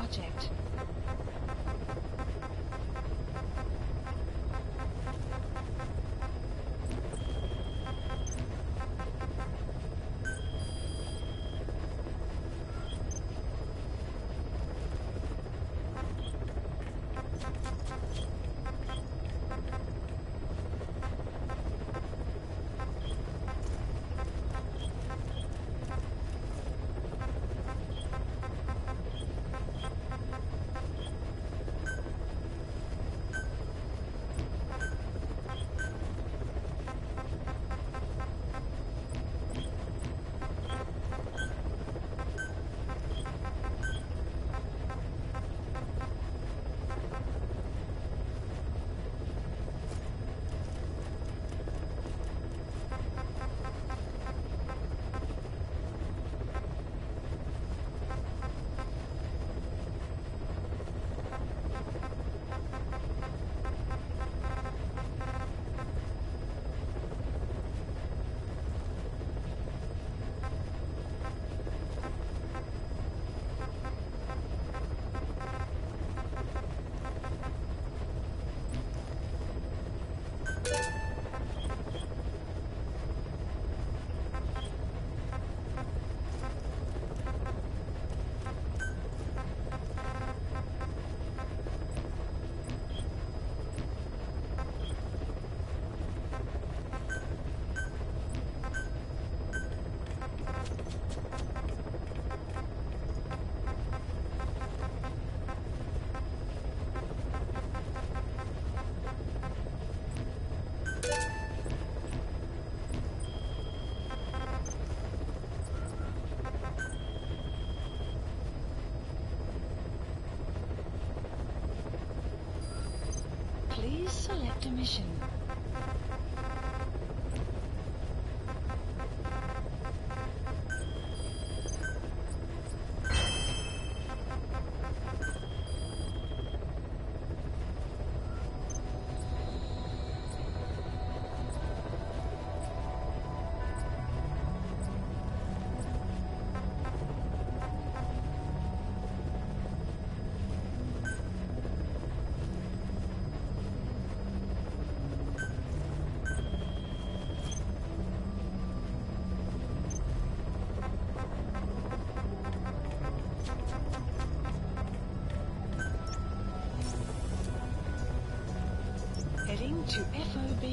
project. Please select a mission. Heading to FOB.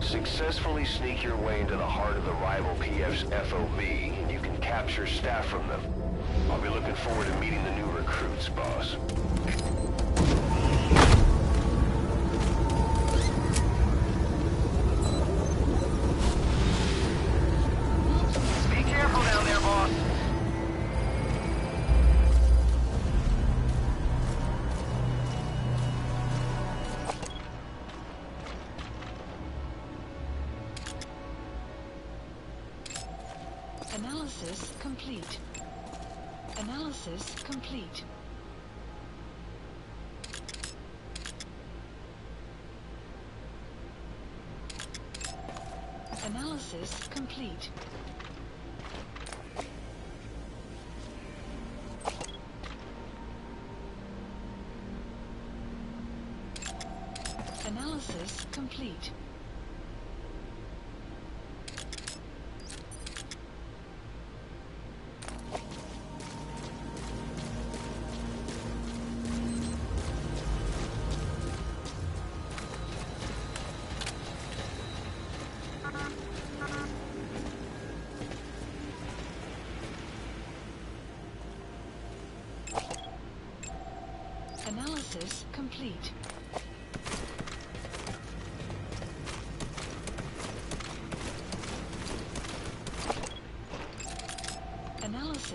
Successfully sneak your way into the heart of the rival PF's FOB, and you can capture staff from them. I'll be looking forward to meeting the new recruits, boss. Be careful down there, boss. Analysis complete. Analysis complete. Analysis complete. Analysis complete. Analysis complete.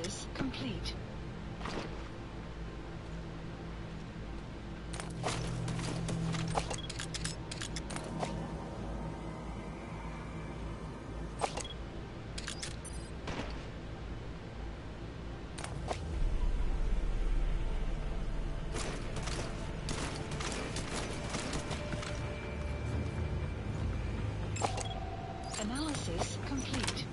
Analysis complete. Analysis complete.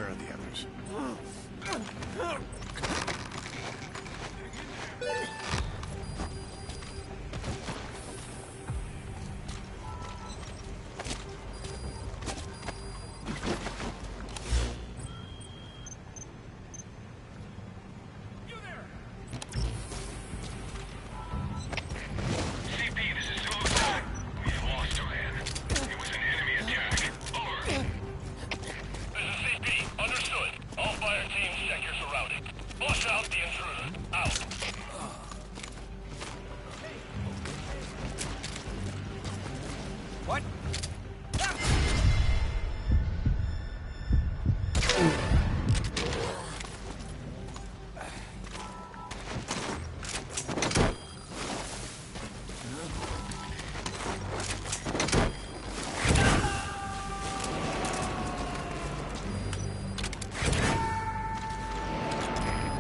Where are the others? What?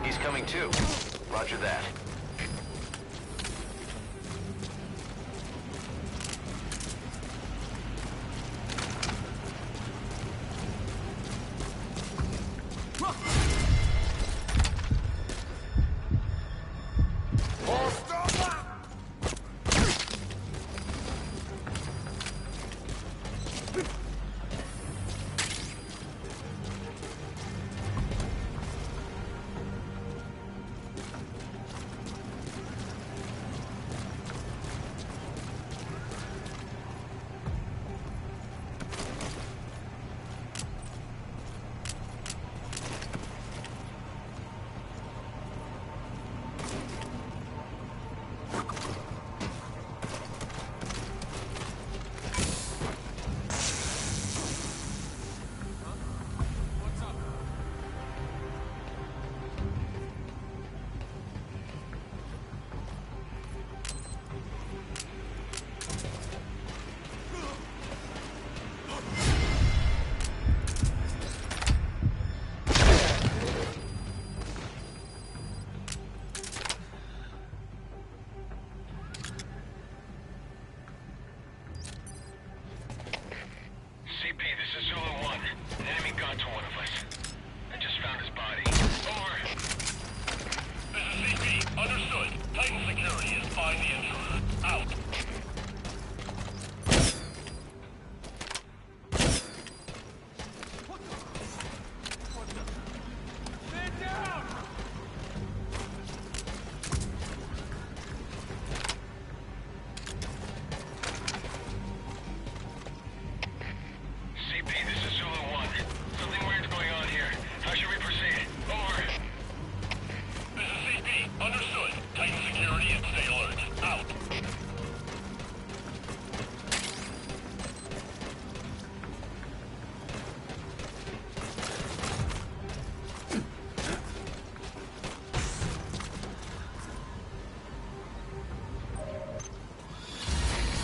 He's coming too. Roger that. This is Zulu 1. An enemy got to one of us. I just found his body. Over. This is CP. Understood. Titan security is find the intruder. Out.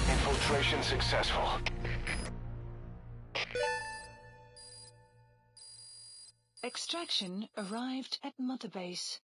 Infiltration successful. Extraction arrived at Mother Base.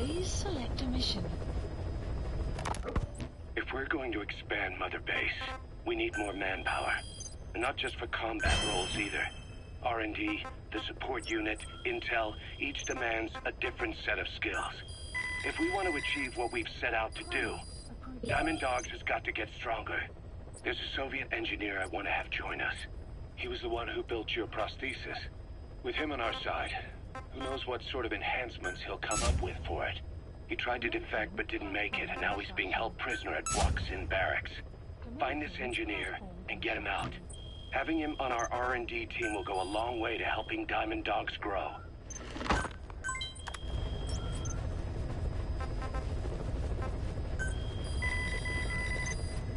Please select a mission. If we're going to expand Mother Base, we need more manpower. And not just for combat roles either. R&D, the support unit, intel, each demands a different set of skills. If we want to achieve what we've set out to do, Diamond Dogs has got to get stronger. There's a Soviet engineer I want to have join us. He was the one who built your prosthesis. With him on our side, who knows what sort of enhancements he'll come up with for it. He tried to defect but didn't make it, and now he's being held prisoner at Waksin Barracks. Find this engineer and get him out. Having him on our R&D team will go a long way to helping Diamond Dogs grow.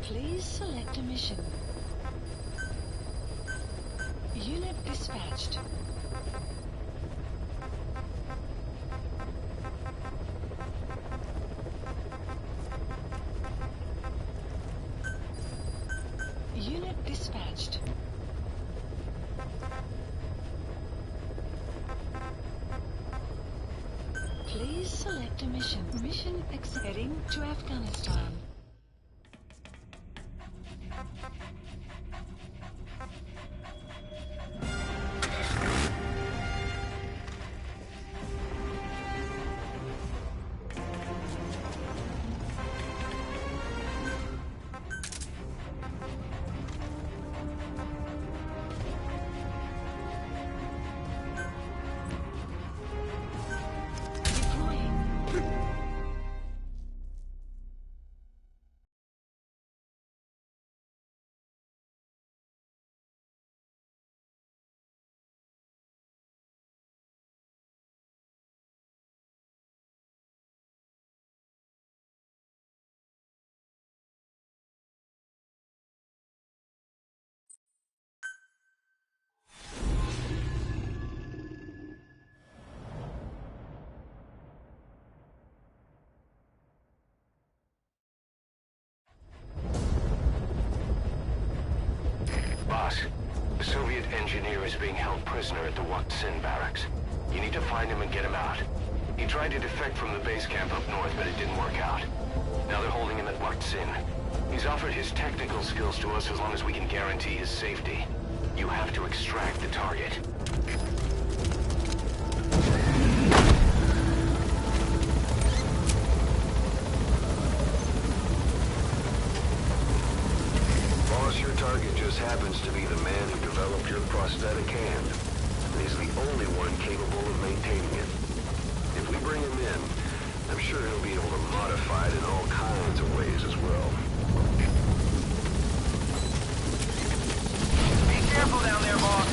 Please select a mission. Unit dispatched. Unit dispatched. Please select a mission. Mission heading to Afghanistan. Boss, the Soviet engineer is being held prisoner at the Waksin Barracks. You need to find him and get him out. He tried to defect from the base camp up north, but it didn't work out. Now they're holding him at Waksin. He's offered his technical skills to us as long as we can guarantee his safety. You have to extract the target. Boss, your target just happens to be the man who developed your prosthetic hand. And he's the only one capable of maintaining it. If we bring him in, I'm sure he'll be able to modify it in all kinds of ways as well. Be careful down there, boss.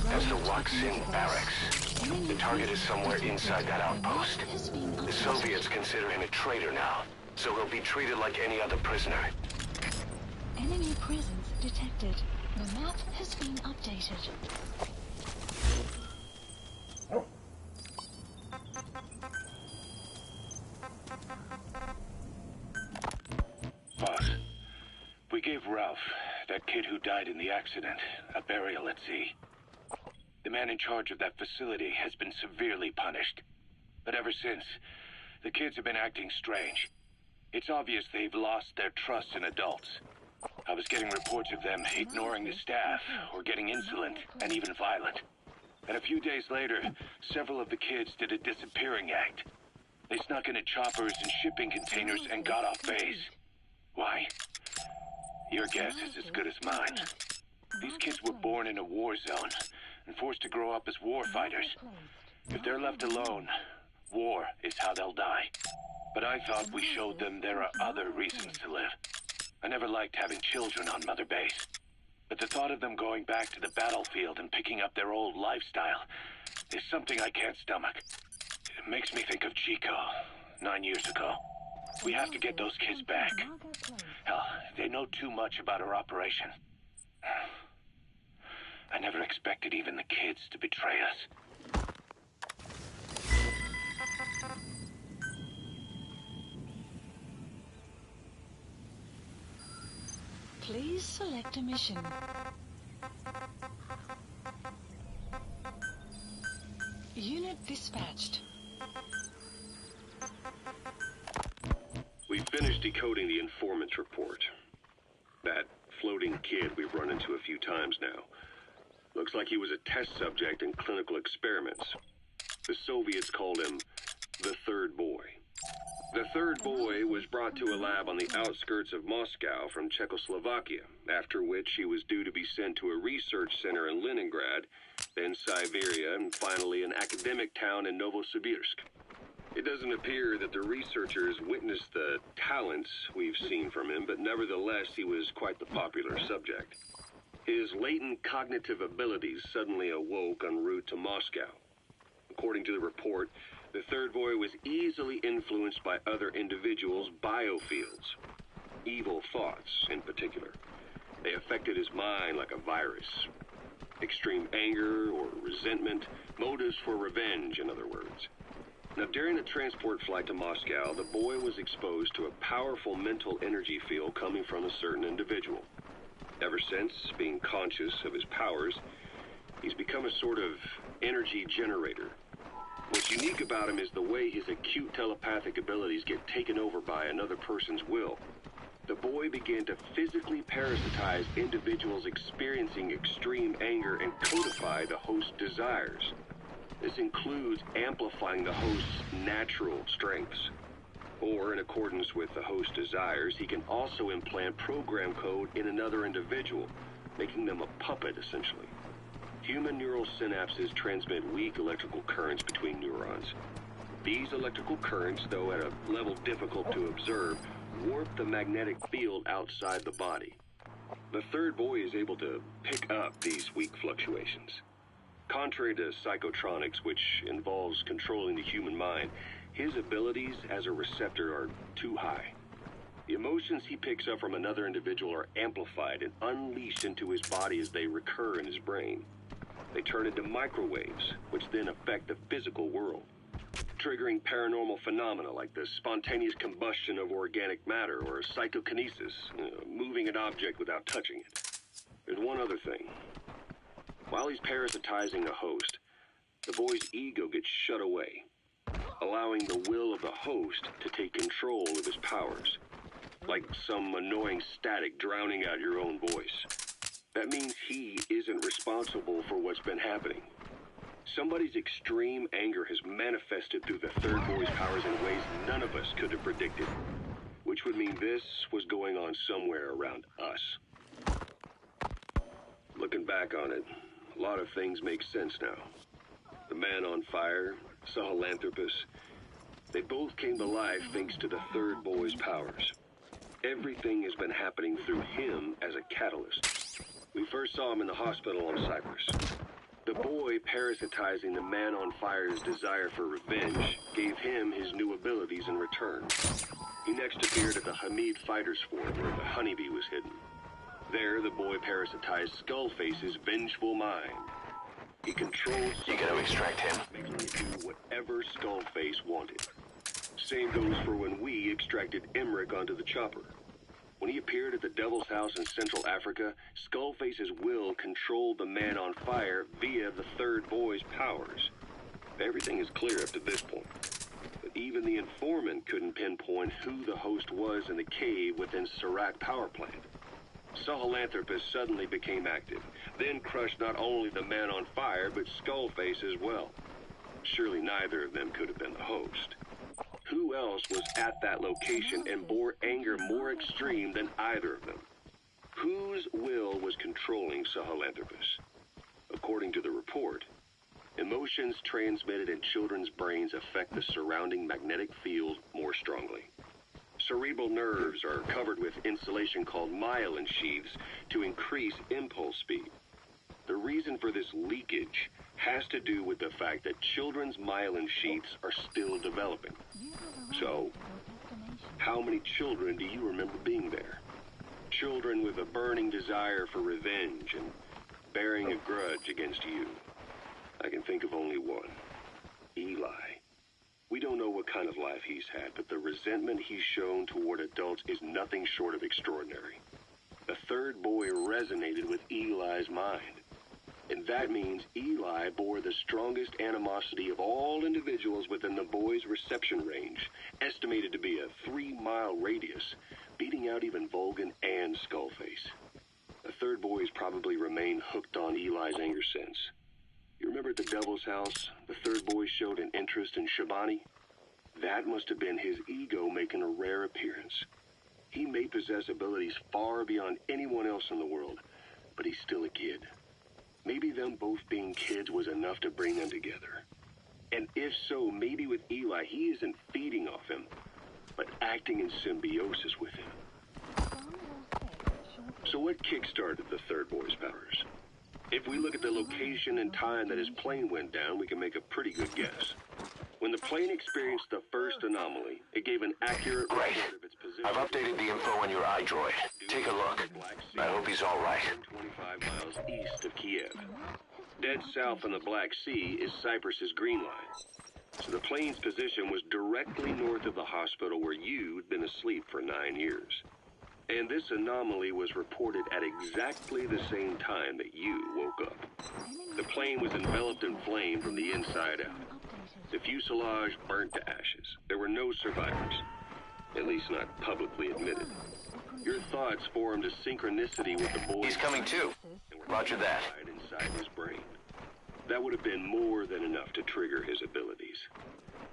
That's the Waksin Barracks. The target is somewhere inside that outpost. The Soviets consider him a traitor now, so he'll be treated like any other prisoner. Enemy presence detected. The map has been updated. Boss, we gave Ralph, that kid who died in the accident, a burial at sea. The man in charge of that facility has been severely punished. But ever since, the kids have been acting strange. It's obvious they've lost their trust in adults. I was getting reports of them ignoring the staff, or getting insolent, and even violent. And a few days later, several of the kids did a disappearing act. They snuck into choppers and shipping containers and got off base. Why? Your guess is as good as mine. These kids were born in a war zone and forced to grow up as war fighters. If they're left alone, war is how they'll die. But I thought we showed them there are other reasons to live. I never liked having children on Mother Base. But the thought of them going back to the battlefield and picking up their old lifestyle is something I can't stomach. It makes me think of Chico, 9 years ago. We have to get those kids back. Hell, they know too much about our operation. I never expected even the kids to betray us. Please select a mission. Unit dispatched. We finished decoding the informant's report. That floating kid we've run into a few times now. Looks like he was a test subject in clinical experiments. The Soviets called him the Third Boy. The Third Boy was brought to a lab on the outskirts of Moscow from Czechoslovakia, after which he was due to be sent to a research center in Leningrad, then Siberia, and finally an academic town in Novosibirsk. It doesn't appear that the researchers witnessed the talents we've seen from him, but nevertheless he was quite the popular subject. His latent cognitive abilities suddenly awoke en route to Moscow. According to the report, the Third Boy was easily influenced by other individuals' biofields. Evil thoughts, in particular. They affected his mind like a virus. Extreme anger or resentment, motives for revenge, in other words. Now, during the transport flight to Moscow, the boy was exposed to a powerful mental energy field coming from a certain individual. Ever since, being conscious of his powers, he's become a sort of energy generator. What's unique about him is the way his acute telepathic abilities get taken over by another person's will. The boy began to physically parasitize individuals experiencing extreme anger and codify the host's desires. This includes amplifying the host's natural strengths. Or, in accordance with the host's desires, he can also implant program code in another individual, making them a puppet, essentially. Human neural synapses transmit weak electrical currents between neurons. These electrical currents, though at a level difficult to observe, warp the magnetic field outside the body. The Third Boy is able to pick up these weak fluctuations. Contrary to psychotronics, which involves controlling the human mind, his abilities as a receptor are too high. The emotions he picks up from another individual are amplified and unleashed into his body as they recur in his brain. They turn into microwaves, which then affect the physical world, triggering paranormal phenomena like the spontaneous combustion of organic matter or psychokinesis, moving an object without touching it. There's one other thing. While he's parasitizing a host, the boy's ego gets shut away, allowing the will of the host to take control of his powers, like some annoying static drowning out your own voice. That means he isn't responsible for what's been happening. Somebody's extreme anger has manifested through the Third Boy's powers in ways none of us could have predicted, which would mean this was going on somewhere around us. Looking back on it, a lot of things make sense now. The man on fire, Sahelanthropus, they both came to life thanks to the Third Boy's powers. Everything has been happening through him as a catalyst. We first saw him in the hospital on Cyprus. The boy parasitizing the man on fire's desire for revenge gave him his new abilities in return. He next appeared at the Hamid Fighters Fort where the honeybee was hidden. There, the boy parasitized Skullface's vengeful mind. He controlled... You gotta extract him. Making him do whatever Skullface wanted. Same goes for when we extracted Emmerich onto the chopper. When he appeared at the Devil's House in Central Africa, Skullface's will controlled the man on fire via the Third Boy's powers. Everything is clear up to this point. But even the informant couldn't pinpoint who the host was in the cave within Serac power plant. Sahelanthropus suddenly became active, then crushed not only the man on fire, but Skullface as well. Surely neither of them could have been the host. Who else was at that location and bore anger more extreme than either of them? Whose will was controlling Sahelanthropus? According to the report, emotions transmitted in children's brains affect the surrounding magnetic field more strongly. Cerebral nerves are covered with insulation called myelin sheaths to increase impulse speed. The reason for this leakage has to do with the fact that children's myelin sheaths are still developing. So, how many children do you remember being there? Children with a burning desire for revenge and bearing a grudge against you. I can think of only one. Eli. We don't know what kind of life he's had, but the resentment he's shown toward adults is nothing short of extraordinary. The third boy resonated with Eli's mind. And that means Eli bore the strongest animosity of all individuals within the boy's reception range, estimated to be a 3-mile radius, beating out even Volgan and Skullface. The third boy's probably remained hooked on Eli's anger since. You remember at the Devil's House, the third boy showed an interest in Shabani? That must have been his ego making a rare appearance. He may possess abilities far beyond anyone else in the world, but he's still a kid. Maybe them both being kids was enough to bring them together. And if so, maybe with Eli, he isn't feeding off him, but acting in symbiosis with him. So what kick-started the third boy's powers? If we look at the location and time that his plane went down, we can make a pretty good guess. When the plane experienced the first anomaly, it gave an accurate report of its position. I've updated the info on your iDroid. Take a look. I hope he's all right. 25 miles east of Kiev. Dead south on the Black Sea is Cyprus's Green Line. So the plane's position was directly north of the hospital where you'd been asleep for 9 years. And this anomaly was reported at exactly the same time that you woke up. The plane was enveloped in flame from the inside out. The fuselage burnt to ashes. There were no survivors, at least not publicly admitted. Your thoughts formed a synchronicity with the boy. He's coming too. Roger that. Inside his brain. That would have been more than enough to trigger his abilities.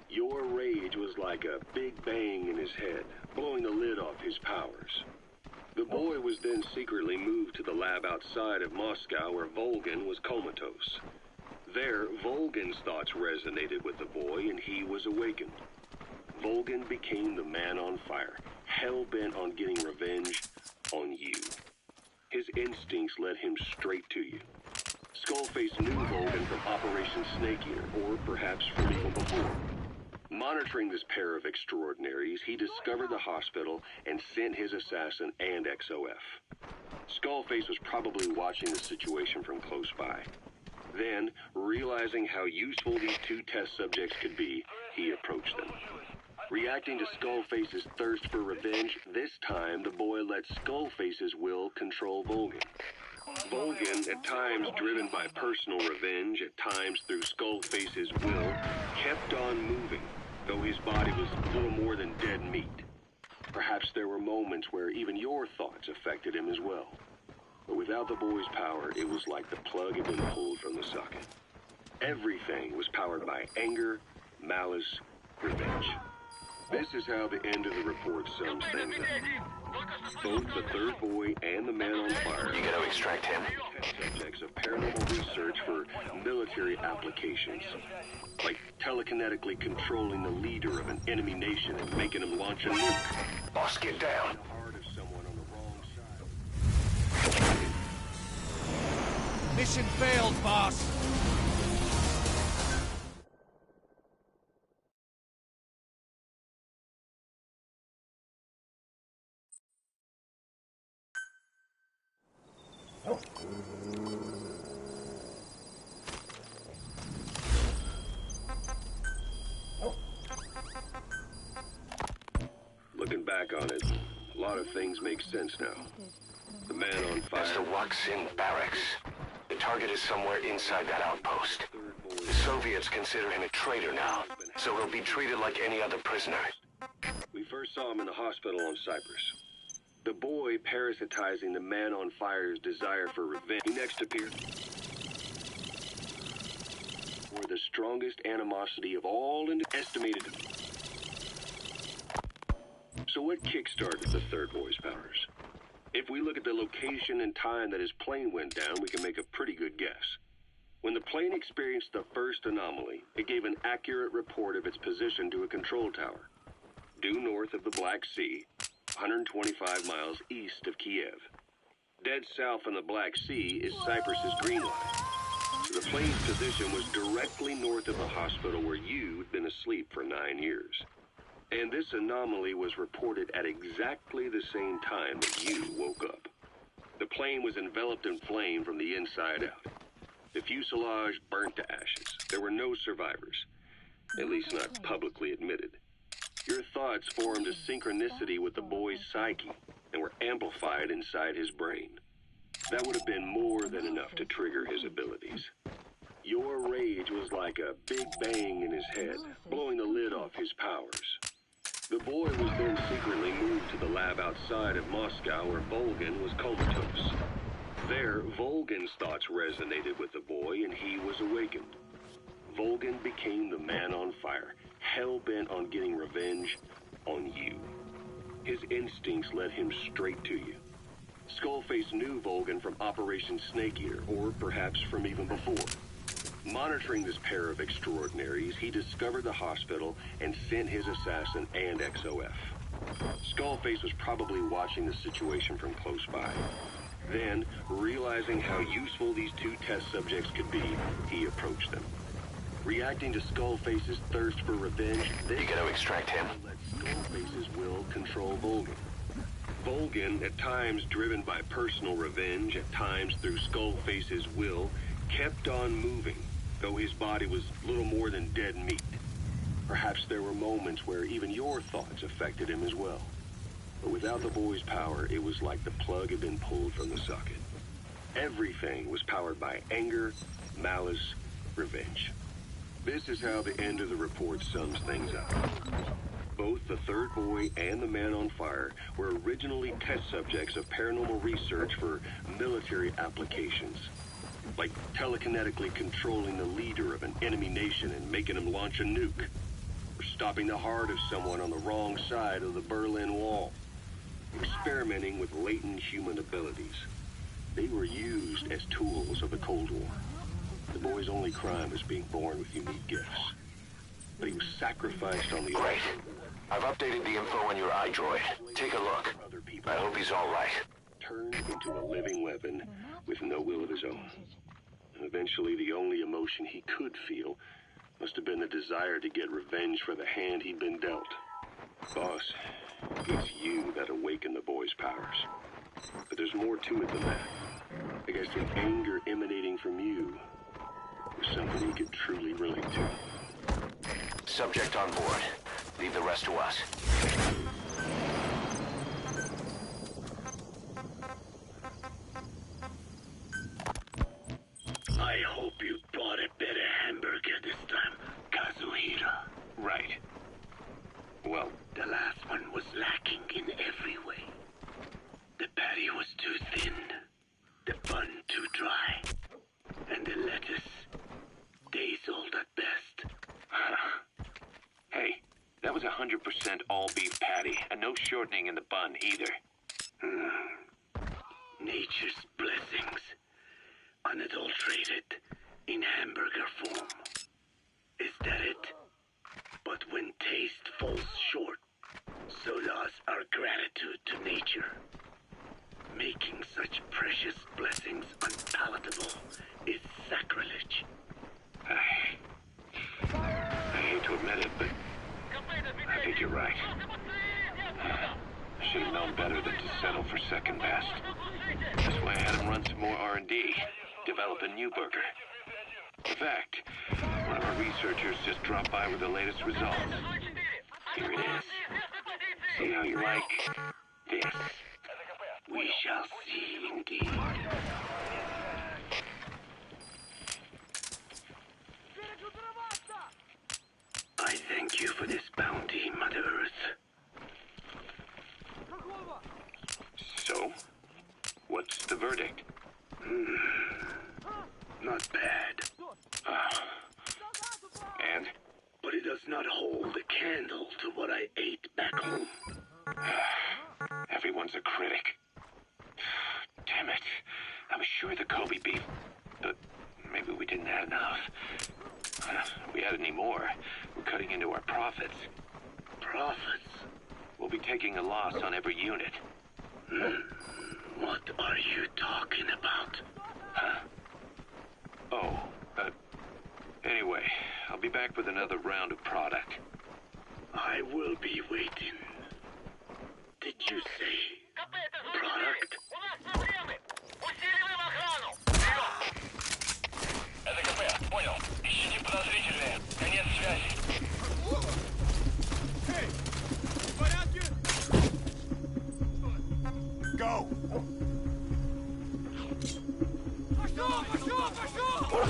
Your rage was like a big bang in his head, blowing the lid off his powers. The boy was then secretly moved to the lab outside of Moscow where Volgan was comatose. There, Volgan's thoughts resonated with the boy and he was awakened. Volgan became the man on fire, hell-bent on getting revenge on you. His instincts led him straight to you. Skullface knew Volgan from Operation Snake Eater, or perhaps from even before. Monitoring this pair of extraordinaries, he discovered the hospital and sent his assassin and XOF. Skullface was probably watching the situation from close by. Then, realizing how useful these two test subjects could be, he approached them. Reacting to Skullface's thirst for revenge, this time the boy let Skullface's will control Volgan. Volgan, at times driven by personal revenge, at times through Skullface's will, kept on moving, though his body was little more than dead meat. Perhaps there were moments where even your thoughts affected him as well. But without the boy's power, it was like the plug had been pulled from the socket. Everything was powered by anger, malice, revenge. This is how the end of the report sums things up. Both the third boy and the man on fire You gotta extract him. are subjects of paranormal research for military applications, like telekinetically controlling the leader of an enemy nation and making him launch a nuke. Boss, get down. The heart of someone on the wrong side. Mission failed, boss. Looking back on it, a lot of things make sense now. The man on fire. That's the Waksin barracks. The target is somewhere inside that outpost. The Soviets consider him a traitor now, so he'll be treated like any other prisoner. We first saw him in the hospital on Cyprus. The boy parasitizing the man on fire's desire for revenge. He next appeared for the strongest animosity of all estimated. So what kickstarted the third boy's powers? If we look at the location and time that his plane went down, we can make a pretty good guess. When the plane experienced the first anomaly, it gave an accurate report of its position to a control tower, due north of the Black Sea, 125 miles east of Kiev. Dead south on the Black Sea is Cyprus's Green Line. So the plane's position was directly north of the hospital where you'd been asleep for 9 years. And this anomaly was reported at exactly the same time that you woke up. The plane was enveloped in flame from the inside out. The fuselage burnt to ashes. There were no survivors, at least not publicly admitted. Your thoughts formed a synchronicity with the boy's psyche and were amplified inside his brain. That would have been more than enough to trigger his abilities. Your rage was like a big bang in his head, blowing the lid off his powers. The boy was then secretly moved to the lab outside of Moscow where Volgin was comatose. There, Volgin's thoughts resonated with the boy and he was awakened. Volgin became the man on fire, hell-bent on getting revenge on you. His instincts led him straight to you. Skullface knew Volgin from Operation Snake Eater, or perhaps from even before. Monitoring this pair of extraordinaries, he discovered the hospital and sent his assassin and XOF. Skullface was probably watching the situation from close by. Then, realizing how useful these two test subjects could be, he approached them. Reacting to Skullface's thirst for revenge, You gotta extract him. let Skullface's will control Volgin. Volgin, at times driven by personal revenge, at times through Skullface's will, kept on moving, though his body was little more than dead meat. Perhaps there were moments where even your thoughts affected him as well. But without the boy's power, it was like the plug had been pulled from the socket. Everything was powered by anger, malice, revenge. This is how the end of the report sums things up. Both the third boy and the man on fire were originally test subjects of paranormal research for military applications, like telekinetically controlling the leader of an enemy nation and making him launch a nuke, or stopping the heart of someone on the wrong side of the Berlin Wall, experimenting with latent human abilities. They were used as tools of the Cold War. The boy's only crime was being born with unique gifts. But he was sacrificed on the Great. altar. I've updated the info on your iDroid. Take a look. Other people I hope he's all right. turned into a living weapon with no will of his own. And eventually, the only emotion he could feel must have been the desire to get revenge for the hand he'd been dealt. Boss, it's you that awakened the boy's powers. But there's more to it than that. I guess the anger emanating from you was something he could truly relate to. Subject on board. Leave the rest to us. I hope you bought a better hamburger this time, Kazuhira. Right. Well, The last one was lacking in every way. The patty was too thin, the bun too dry, and the lettuce dazzled at best. Hey, that was 100% all beef patty, and no shortening in the bun either. Nature's blessings, unadulterated, in hamburger form. Is that it? But when taste falls short, so does our gratitude to nature. Making such precious blessings unpalatable is sacrilege. I hate to admit it, but I think you're right. I should have known better than to settle for second best. That's why I had him run some more R&D, develop a new burger. In fact, one of our researchers just dropped by with the latest results. Here it is. See how you like this? We shall see indeed. I thank you for this bounty, Mother Earth. So, what's the verdict? Not bad, And? but it does not hold a candle to what I ate back home. Everyone's a critic. Damn it. I was sure the Kobe beef, but maybe we didn't add enough. If we add any more, we're cutting into our profits. Profits? We'll be taking a loss on every unit. What are you talking about? Huh? Oh, anyway, I'll be back with another round of product. I will be waiting. Did you say product? Это КП, понял. Ищите подозрительные. Конец связи. Эй, в порядке? Go! Пошел! Готово!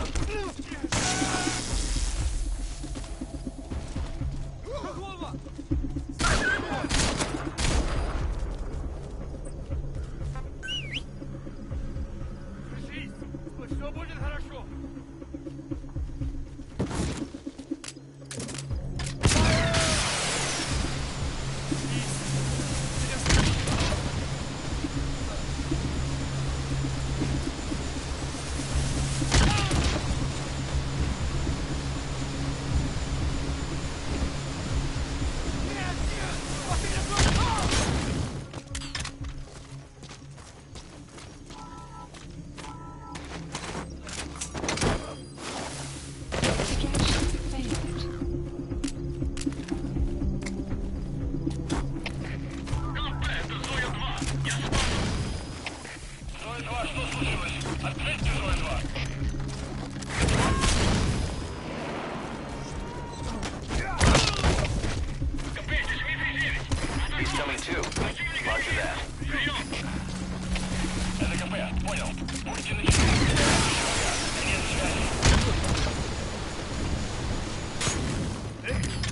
Держись! Все будет хорошо!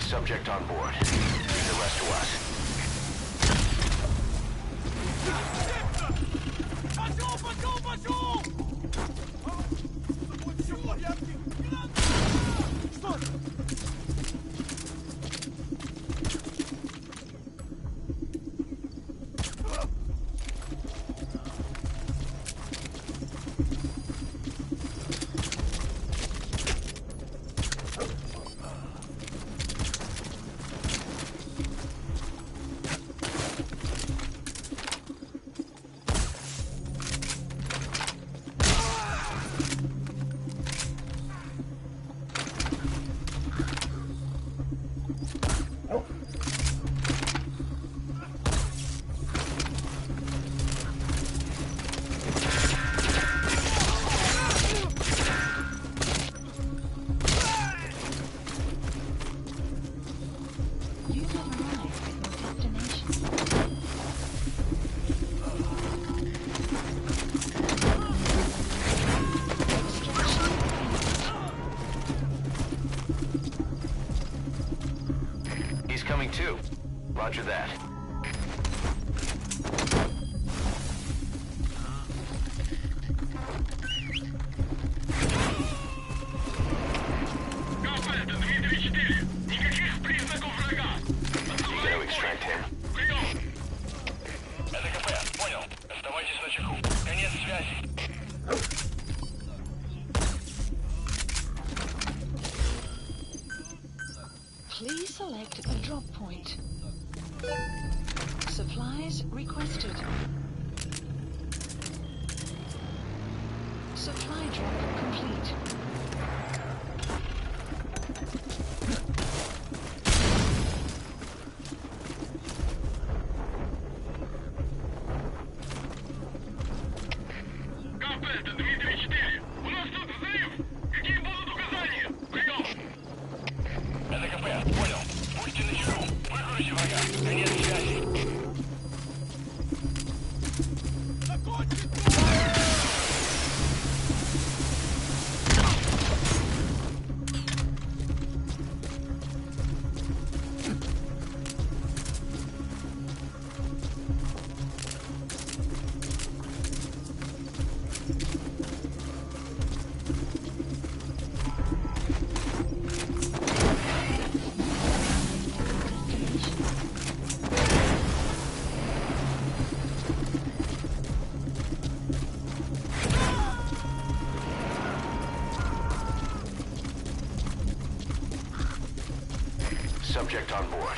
Subject on board. Leave the rest to us. Coming too. Roger that. You gotta extract him. Это КП, понял. Оставайтесь на чеку. Конец связи. Please select a drop point. Supplies requested. Supply drop complete. Subject on board.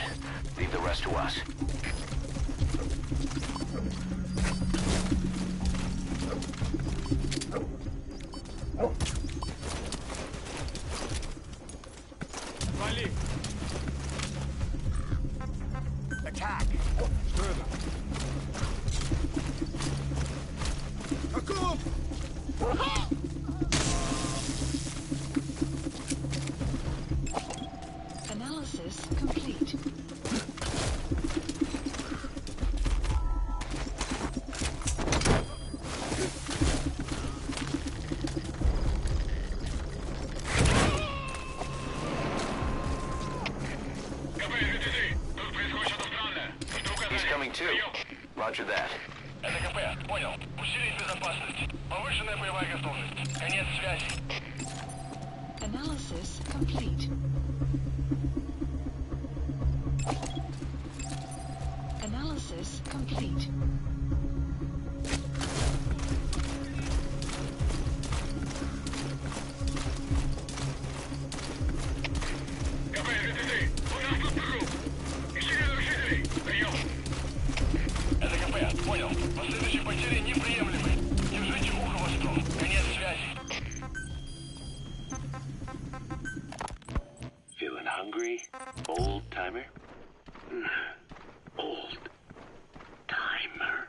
Leave the rest to us. Вали! Attack! Что это? Каков? Analysis complete. He's coming too. Roger that. Это КП, понял. Усилить безопасность. Повышенная боевая готовность. Конец связи. Analysis complete. Analysis complete. КП, у нас тут труп. Ищи разрушителей. Прием. Это КП, понял. Последующие потери неприемлемы. Держите ухо востро. Конец связи. Feeling hungry, old timer? Old timer.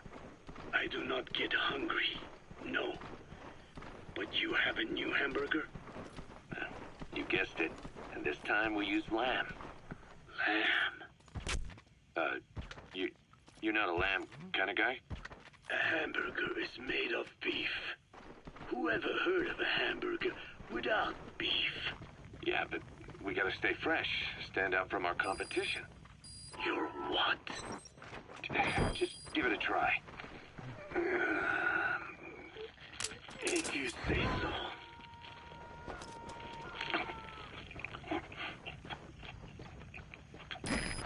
I do not get hungry. No. But you have a new hamburger? You guessed it. And this time we used lamb. Lamb. You're not a lamb kind of guy? A hamburger is made of beef. Who ever heard of a hamburger without beef? Yeah, but we gotta stay fresh, stand out from our competition. You're what? Just give it a try. If you say so.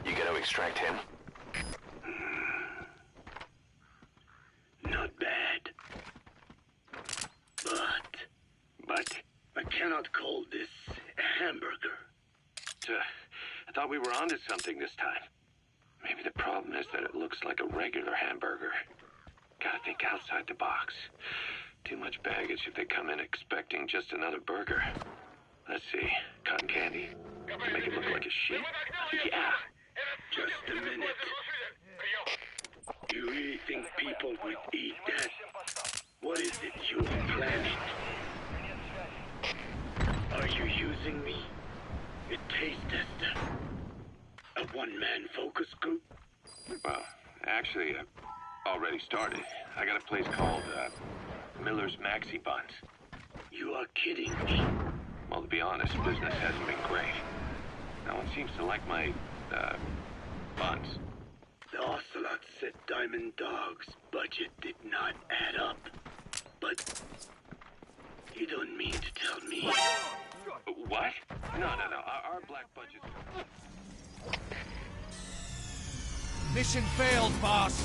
You gotta extract him. Not bad. But I cannot call this a hamburger. I thought we were onto something this time. Maybe the problem is that it looks like a regular hamburger. Gotta think outside the box. Too much baggage if they come in expecting just another burger. Let's see. Cotton candy. Make it look like a sheep. Yeah. Just a minute. You really think people would eat that? What is it you're planning? Are you using me? A taste tester? A one-man focus group? Well, actually, I've already started. I got a place called, Miller's Maxi Buns. You are kidding me. Well, to be honest, business hasn't been great. No one seems to like my, buns. The Ocelot said Diamond Dog's budget did not add up. But you don't mean to tell me. What? No. Our black budget. Mission failed, boss.